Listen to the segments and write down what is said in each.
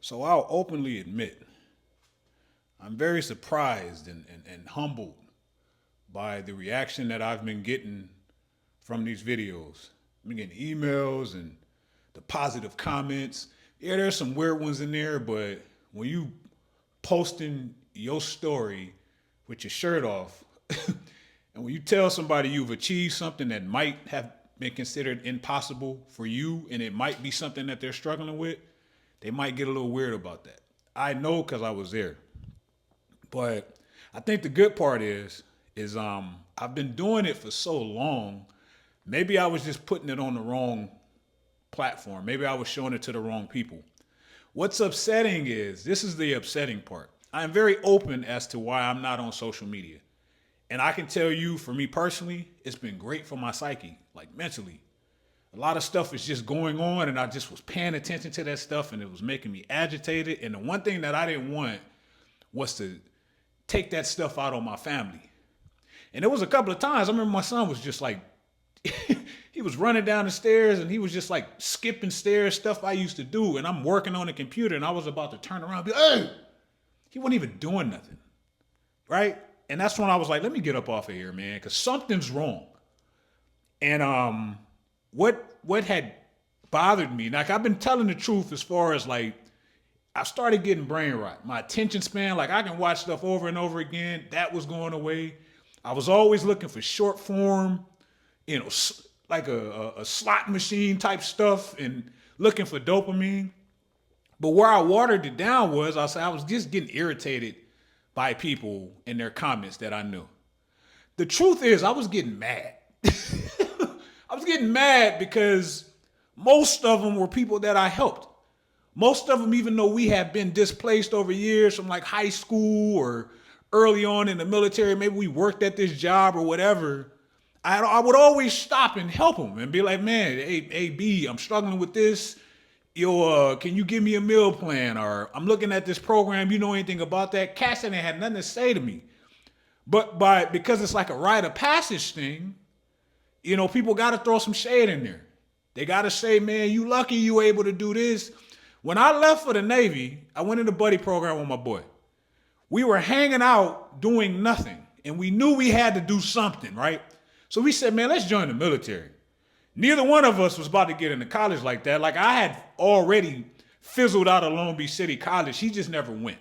So I'll openly admit, I'm very surprised and humbled by the reaction that I've been getting from these videos. I've been getting emails and the positive comments. Yeah, there's some weird ones in there, but when you posting your story with your shirt off, and when you tell somebody you've achieved something that might have been considered impossible for you, and it might be something that they're struggling with, they might get a little weird about that. I know because I was there. But I think the good part is I've been doing it for so long. Maybe I was just putting it on the wrong platform. Maybe I was showing it to the wrong people. What's upsetting is this is the upsetting part. I'm very open as to why I'm not on social media. And I can tell you, for me personally, it's been great for my psyche, like mentally. A lot of stuff is just going on, and I just was paying attention to that stuff, and it was making me agitated. And the one thing that I didn't want was to take that stuff out on my family. And there was a couple of times I remember my son was just like, he was running down the stairs and he was just like skipping stairs, stuff I used to do. And I'm working on the computer and I was about to turn around and be like, hey, he wasn't even doing nothing. Right? And that's when I was like, let me get up off of here, man, because something's wrong. And what had bothered me, like I've been telling the truth as far as like, I started getting brain rot. My attention span, like I can watch stuff over and over again. That was going away. I was always looking for short form, like a slot machine type stuff and looking for dopamine. But where I watered it down was I was just getting irritated by people and their comments that I knew. The truth is I was getting mad. I was getting mad because most of them were people that I helped. Most of them, even though we have been displaced over years from like high school or early on in the military, maybe we worked at this job or whatever, I would always stop and help them and be like, man, hey, B, I'm struggling with this. Can you give me a meal plan? Or I'm looking at this program, you know anything about that? Cats ain't had nothing to say to me. But because it's like a rite of passage thing, people got to throw some shade in there. They got to say, man, you lucky you were able to do this. When I left for the Navy, I went in the buddy program with my boy. We were hanging out doing nothing, and we knew we had to do something, right? So we said, man, let's join the military. Neither one of us was about to get into college like that. Like I had already fizzled out of Long Beach City College. He just never went.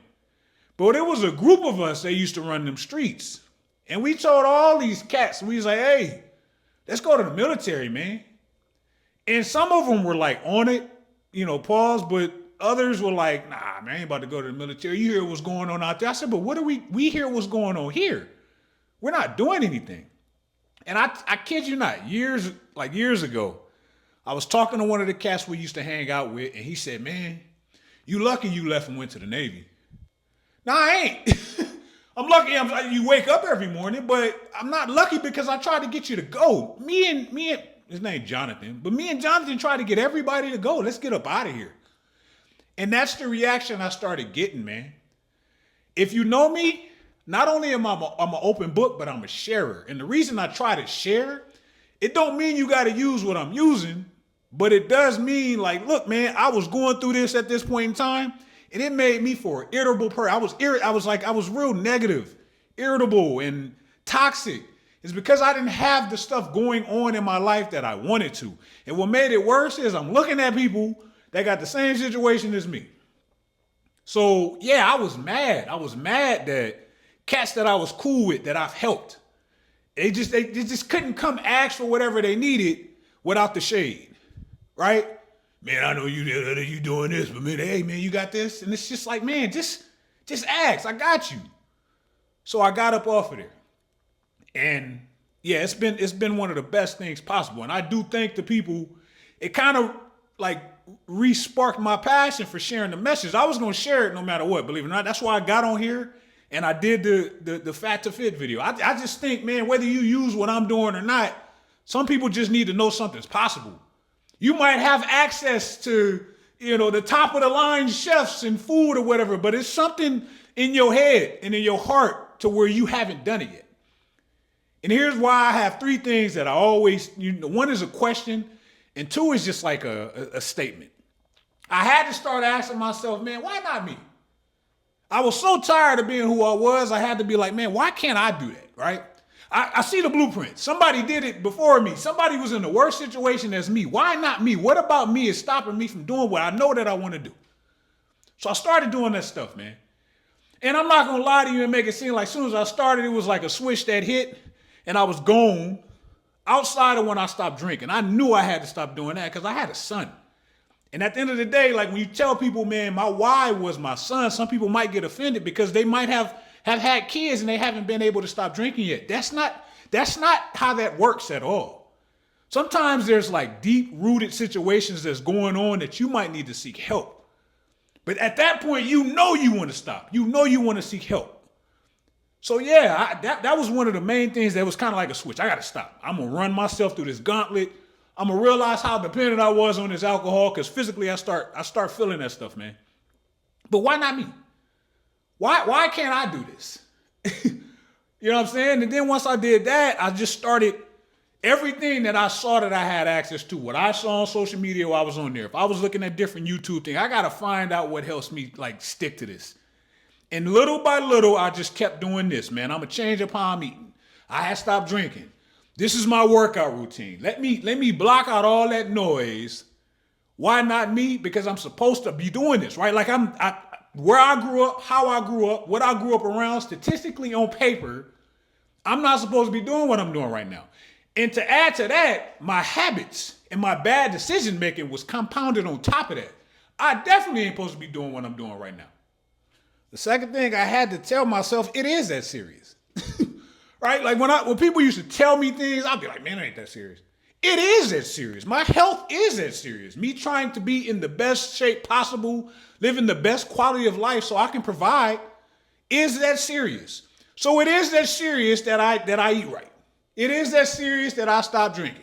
But there was a group of us that used to run them streets. And we told all these cats, we was like, hey, let's go to the military, man. And some of them were like on it, pause, but others were like, nah, man, I ain't about to go to the military. You hear what's going on out there. I said, but what are we hear what's going on here. We're not doing anything. And I kid you not, years ago, I was talking to one of the cats we used to hang out with, and he said, man, you lucky you left and went to the Navy. No, I ain't. I'm lucky you wake up every morning, but I'm not lucky because I tried to get you to go. Me and his name Jonathan, but me and Jonathan tried to get everybody to go. Let's get up out of here. And that's the reaction I started getting, man. If you know me, not only am I'm an open book, but I'm a sharer. And the reason I try to share, it don't mean you got to use what I'm using, but it does mean like, look, man, I was going through this at this point in time, and it made me for an irritable person. I was real negative, irritable, and toxic. It's because I didn't have the stuff going on in my life that I wanted to. And what made it worse is I'm looking at people that got the same situation as me. So yeah, I was mad. I was mad that cats that I was cool with, that I've helped, they just couldn't come ask for whatever they needed without the shade, right? Man, I know you doing this, but man, hey man, you got this? And it's just like, man, just ask, I got you. So I got up off of there. And yeah, it's been one of the best things possible. And I do thank the people, it kind of like re-sparked my passion for sharing the message. I was going to share it no matter what, believe it or not. That's why I got on here and I did the Fat to Fit video. I just think, man, whether you use what I'm doing or not, some people just need to know something's possible. You might have access to, the top of the line chefs and food or whatever, but it's something in your head and in your heart to where you haven't done it yet. And here's why I have three things that I always, one is a question, and two is just like a statement. I had to start asking myself, man, why not me? I was so tired of being who I was, I had to be like, man, why can't I do that, right? I see the blueprint. Somebody did it before me. Somebody was in the worst situation as me. Why not me? What about me is stopping me from doing what I know that I want to do? So I started doing that stuff, man. And I'm not going to lie to you and make it seem like as soon as I started, it was like a switch that hit and I was gone outside of when I stopped drinking. I knew I had to stop doing that because I had a son. And at the end of the day, like when you tell people, man, my why was my son, some people might get offended because they might have had kids and they haven't been able to stop drinking yet. That's not how that works at all. Sometimes there's like deep rooted situations that's going on that you might need to seek help. But at that point, you know you want to stop. You know you want to seek help. So yeah, that was one of the main things that was kind of like a switch. I got to stop. I'm going to run myself through this gauntlet. I'm going to realize how dependent I was on this alcohol because physically I start feeling that stuff, man. But why not me? Why can't I do this? You know what I'm saying? And then once I did that, I just started everything that I saw that I had access to, what I saw on social media while I was on there. If I was looking at different YouTube things, I got to find out what helps me like stick to this. And little by little, I just kept doing this, man. I'm going to change up how I'm eating. I had stopped drinking. This is my workout routine. Let me block out all that noise. Why not me? Because I'm supposed to be doing this, right? Like where I grew up, how I grew up, what I grew up around, statistically on paper, I'm not supposed to be doing what I'm doing right now. And to add to that, my habits and my bad decision making was compounded on top of that. I definitely ain't supposed to be doing what I'm doing right now. The second thing I had to tell myself, it is that serious. Right? Like when people used to tell me things, I'd be like, man, it ain't that serious. It is that serious. My health is that serious. Me trying to be in the best shape possible, living the best quality of life so I can provide is that serious. So it is that serious that I eat right. It is that serious that I stop drinking.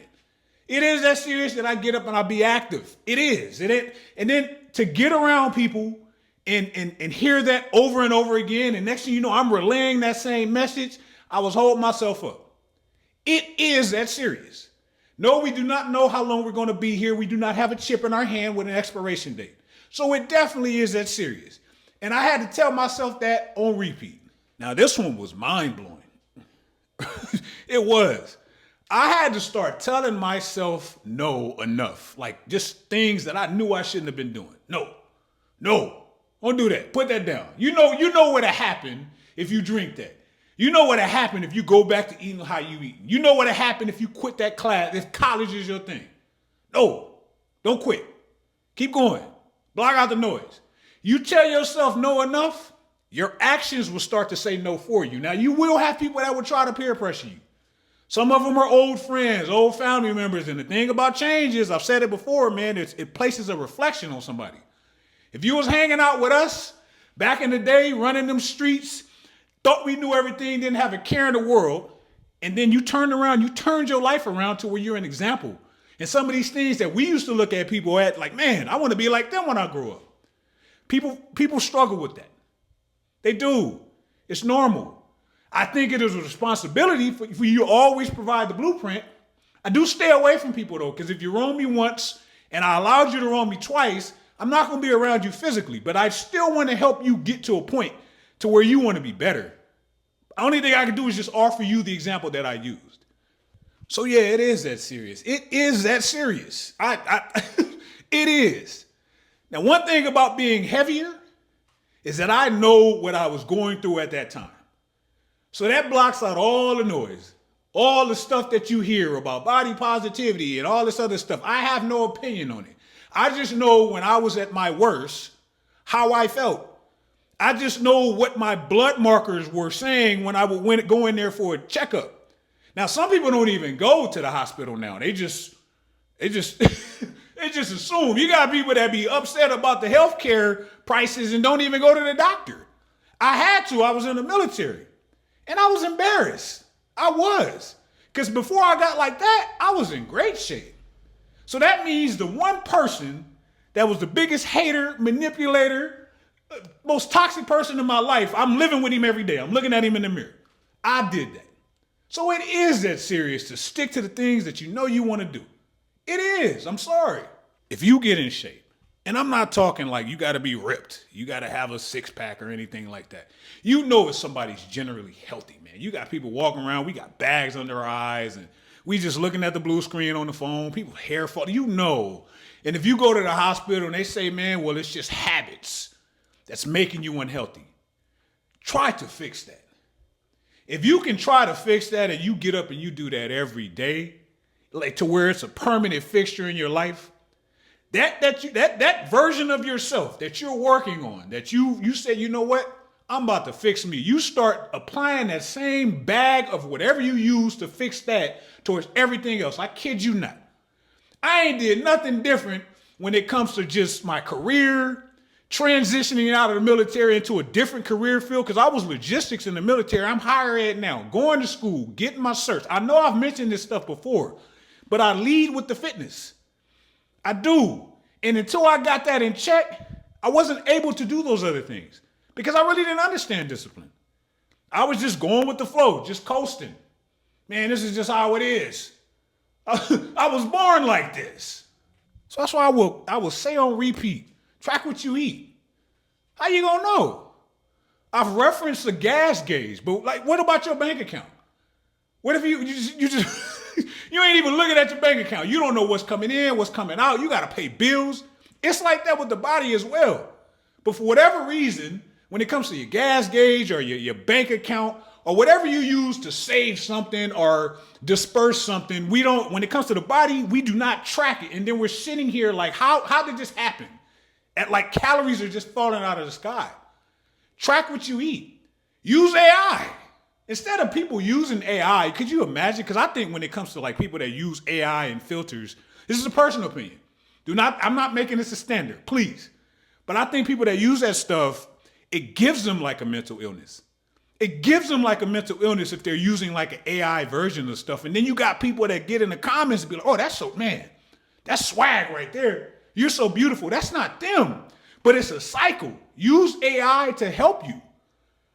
It is that serious that I get up and I be active. It is. And then to get around people and hear that over and over again, and next thing you know, I'm relaying that same message, I was holding myself up. It is that serious. No, we do not know how long we're going to be here. We do not have a chip in our hand with an expiration date. So it definitely is that serious. And I had to tell myself that on repeat. Now, this one was mind-blowing. It was. I had to start telling myself no enough. Like just things that I knew I shouldn't have been doing. No, don't do that. Put that down. You know what'll happen if you drink that. You know what'll happen if you go back to eating how you eat. You know what'll happen if you quit that class, if college is your thing. No, don't quit. Keep going. Block out the noise. You tell yourself no enough, your actions will start to say no for you. Now, you will have people that will try to peer pressure you. Some of them are old friends, old family members. And the thing about change is, I've said it before, man, it places a reflection on somebody. If you was hanging out with us back in the day, running them streets, thought we knew everything, didn't have a care in the world, and then you turned your life around to where you're an example. And some of these things that we used to look at people at like, man, I want to be like them when I grow up. People struggle with that. They do. It's normal. I think it is a responsibility for you to always provide the blueprint. I do stay away from people though, because if you wrong me once and I allowed you to wrong me twice, I'm not going to be around you physically, but I still want to help you get to a point to where you want to be better. The only thing I can do is just offer you the example that I used. So yeah, it is that serious. It is that serious. It is. Now, one thing about being heavier is that I know what I was going through at that time. So that blocks out all the noise, all the stuff that you hear about body positivity and all this other stuff. I have no opinion on it. I just know when I was at my worst, how I felt. I just know what my blood markers were saying when I would go in there for a checkup. Now, some people don't even go to the hospital now. They just they just assume. You got people that be upset about the healthcare prices and don't even go to the doctor. I had to. I was in the military. And I was embarrassed. I was. Because before I got like that, I was in great shape. So that means the one person that was the biggest hater, manipulator, most toxic person in my life, I'm living with him every day. I'm looking at him in the mirror. I did that. So it is that serious to stick to the things that you know you want to do. It is. I'm sorry. If you get in shape, And I'm not talking like you got to be ripped. You got to have a six pack or anything like that. You know if somebody's generally healthy, man. You got people walking around, we got bags under our eyes, and we just looking at the blue screen on the phone. People hair fall, you know. And if you go to the hospital and they say, man, well, it's just habits that's making you unhealthy, try to fix that. If you can try to fix that and you get up and you do that every day, like to where it's a permanent fixture in your life, that version of yourself that you're working on, that you say, you know what, I'm about to fix me. You start applying that same bag of whatever you use to fix that towards everything else. I kid you not. I ain't did nothing different when it comes to just my career, transitioning out of the military into a different career field, because I was logistics in the military. I'm higher ed now, going to school, getting my certs. I know I've mentioned this stuff before, but I lead with the fitness. I do. And until I got that in check, I wasn't able to do those other things because I really didn't understand discipline. I was just going with the flow, just coasting. Man, this is just how it is. I was born like this. So that's why I will say on repeat, track what you eat. How you gonna know? I've referenced the gas gauge, but like, what about your bank account? What if you just you ain't even looking at your bank account. You don't know what's coming in, what's coming out. You got to pay bills. It's like that with the body as well. But for whatever reason, when it comes to your gas gauge or your bank account or whatever you use to save something or disperse something, when it comes to the body, we do not track it. And then we're sitting here like, how did this happen? Like calories are just falling out of the sky. Track what you eat. Use AI. Instead of people using AI, could you imagine? Because I think when it comes to like people that use AI and filters, this is a personal opinion. I'm not making this a standard, please. But I think people that use that stuff, it gives them like a mental illness. It gives them like a mental illness if they're using like an AI version of stuff. And then you got people that get in the comments and be like, oh, that's swag right there. You're so beautiful. That's not them. But it's a cycle. Use AI to help you.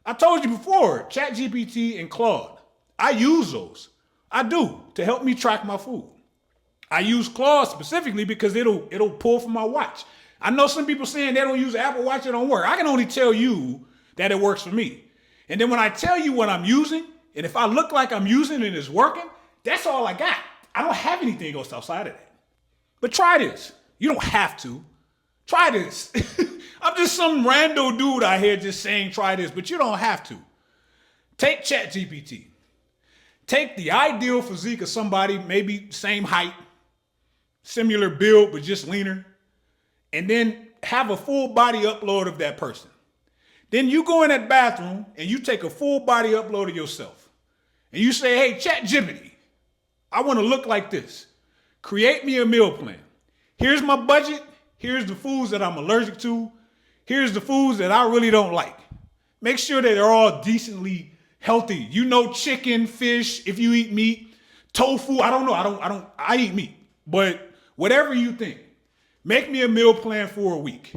I told you before, ChatGPT and Claude. I use those. I do, to help me track my food. I use Claude specifically because it'll pull from my watch. I know some people saying they don't use Apple Watch, it don't work. I can only tell you that it works for me. And then when I tell you what I'm using, and if I look like I'm using it and it's working, that's all I got. I don't have anything else outside of that. But try this. You don't have to. Try this. I'm just some rando dude out here just saying try this, but you don't have to. Take ChatGPT. Take the ideal physique of somebody, maybe same height, similar build, but just leaner, and then have a full body upload of that person. Then you go in that bathroom and you take a full body upload of yourself. And you say, hey, ChatGPT, I want to look like this. Create me a meal plan. Here's my budget. Here's the foods that I'm allergic to. Here's the foods that I really don't like. Make sure that they're all decently healthy. You know, chicken, fish, if you eat meat, tofu. I don't know. I eat meat, but whatever you think, make me a meal plan for a week.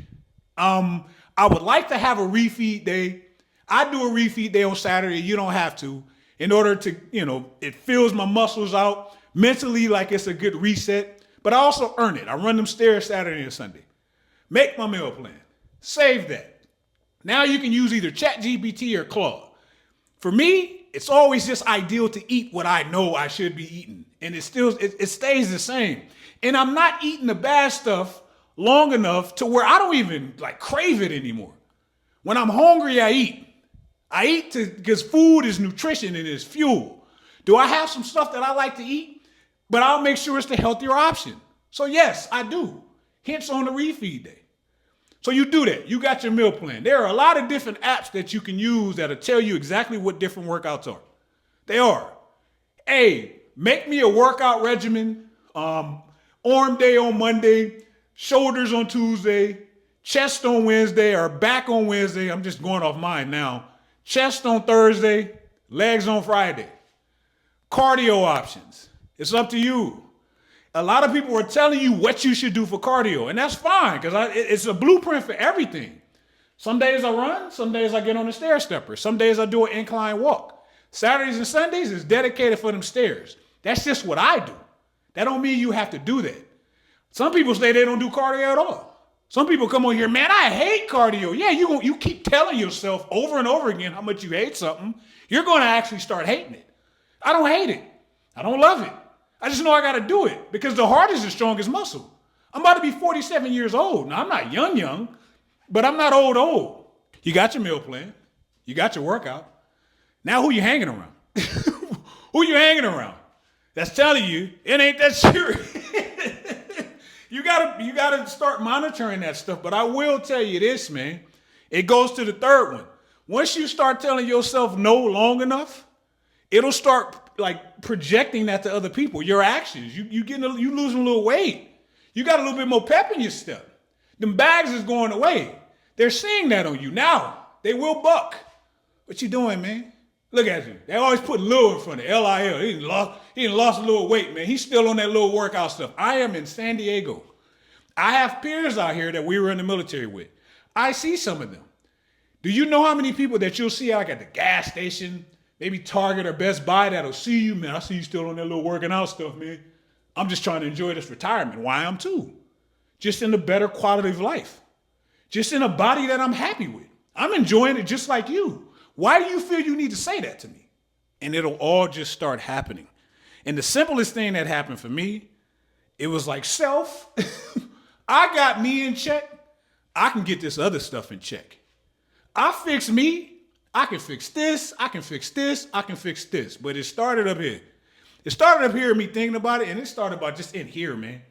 I would like to have a refeed day. I do a refeed day on Saturday. You don't have to, in order to, it fills my muscles out mentally, like it's a good reset, but I also earn it. I run them stairs Saturday and Sunday. Make my meal plan. Save that. Now you can use either ChatGPT or Claude. For me, it's always just ideal to eat what I know I should be eating. And it stays the same. And I'm not eating the bad stuff long enough to where I don't even crave it anymore. When I'm hungry, I eat. I eat because food is nutrition and it's fuel. Do I have some stuff that I like to eat? But I'll make sure it's the healthier option. So yes, I do. Hence on the refeed day. So you do that. You got your meal plan. There are a lot of different apps that you can use that'll tell you exactly what different workouts are. They are. Hey, make me a workout regimen. Arm day on Monday, shoulders on Tuesday, chest on Wednesday, or back on Wednesday. I'm just going off mine now. Chest on Thursday, legs on Friday. Cardio options. It's up to you. A lot of people are telling you what you should do for cardio, and that's fine because it's a blueprint for everything. Some days I run, some days I get on the stair stepper, some days I do an incline walk. Saturdays and Sundays is dedicated for them stairs. That's just what I do. That don't mean you have to do that. Some people say they don't do cardio at all. Some people come on here, man, I hate cardio. Yeah, you keep telling yourself over and over again how much you hate something. You're going to actually start hating it. I don't hate it. I don't love it. I just know I got to do it because the heart is the strongest muscle. I'm about to be 47 years old. Now, I'm not young, but I'm not old. You got your meal plan. You got your workout. Now who you hanging around? Who you hanging around? That's telling you it ain't that serious. You gotta start monitoring that stuff. But I will tell you this, man. It goes to the third one. Once you start telling yourself no long enough, it'll start like projecting that to other people. Your actions. You losing a little weight. You got a little bit more pep in your step. Them bags is going away. They're seeing that on you. Now, they will buck. What you doing, man? Look at you. They always put Lil in front of L-I-L. He done lost a little weight, man. He's still on that little workout stuff. I am in San Diego. I have peers out here that we were in the military with. I see some of them. Do you know how many people that you'll see like at the gas station, maybe Target or Best Buy that'll see you, man? I see you still on that little working out stuff, man. I'm just trying to enjoy this retirement. Why I'm too. Just in a better quality of life. Just in a body that I'm happy with. I'm enjoying it just like you. Why do you feel you need to say that to me? And it'll all just start happening. And the simplest thing that happened for me, it was like self. I got me in check. I can get this other stuff in check. I fix me. I can fix this. I can fix this. I can fix this. But it started up here. It started up here, me thinking about it, and it started about just in here, man.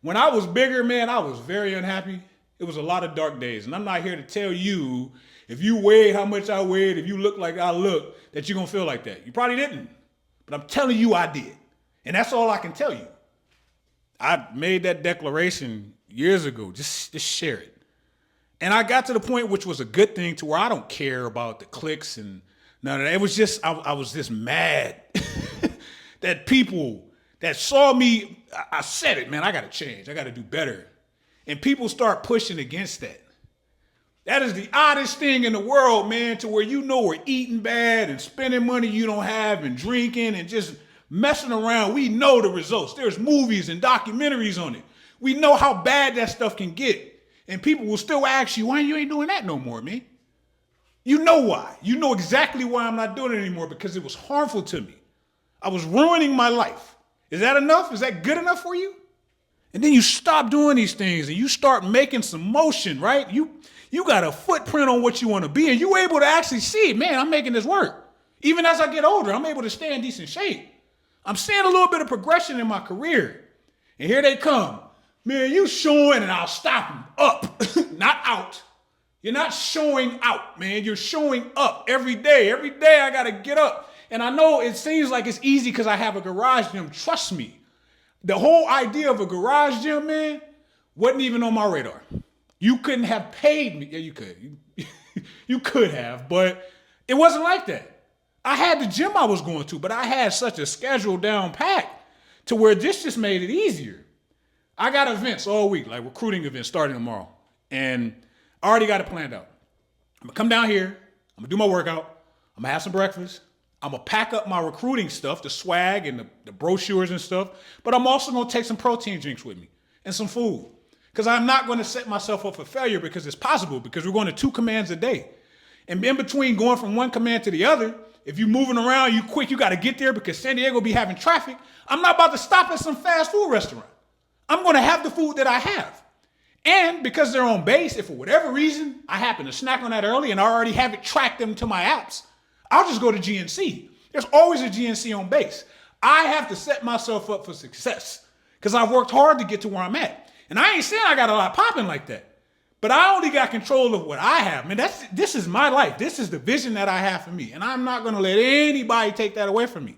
When I was bigger, man, I was very unhappy. It was a lot of dark days. And I'm not here to tell you, if you weighed how much I weighed, if you look like I look, that you're going to feel like that. You probably didn't. But I'm telling you I did. And that's all I can tell you. I made that declaration years ago. Just share it. And I got to the point, which was a good thing, to where I don't care about the clicks and none of that. It was just, I was just mad that people that saw me, I said it, man, I got to change. I got to do better. And people start pushing against that. That is the oddest thing in the world, man, to where you know we're eating bad and spending money you don't have and drinking and just messing around. We know the results. There's movies and documentaries on it. We know how bad that stuff can get. And people will still ask you, why you ain't doing that no more, man? You know why. You know exactly why I'm not doing it anymore, because it was harmful to me. I was ruining my life. Is that enough? Is that good enough for you? And then you stop doing these things and you start making some motion, right? You got a footprint on what you want to be, and you're able to actually see, man, I'm making this work. Even as I get older, I'm able to stay in decent shape. I'm seeing a little bit of progression in my career. And here they come. Man, you showing, and I'll stop them up, not out. You're not showing out, man. You're showing up every day. Every day I got to get up. And I know it seems like it's easy because I have a garage gym. Trust me. The whole idea of a garage gym, man, wasn't even on my radar. You couldn't have paid me. Yeah, you could. You could have, but it wasn't like that. I had the gym I was going to, but I had such a schedule down pat to where this just made it easier. I got events all week, like recruiting events starting tomorrow. And I already got it planned out. I'm going to come down here. I'm going to do my workout. I'm going to have some breakfast. I'm going to pack up my recruiting stuff, the swag and the brochures and stuff. But I'm also going to take some protein drinks with me and some food. Because I'm not going to set myself up for failure, because it's possible, because we're going to 2 commands a day. And in between going from one command to the other, if you're moving around, you quick, you got to get there because San Diego be having traffic. I'm not about to stop at some fast food restaurant. I'm going to have the food that I have. And because they're on base, if for whatever reason I happen to snack on that early and I already have it tracked into my apps, I'll just go to GNC. There's always a GNC on base. I have to set myself up for success because I've worked hard to get to where I'm at. And I ain't saying I got a lot popping like that, but I only got control of what I have. Man, this is my life. This is the vision that I have for me. And I'm not going to let anybody take that away from me.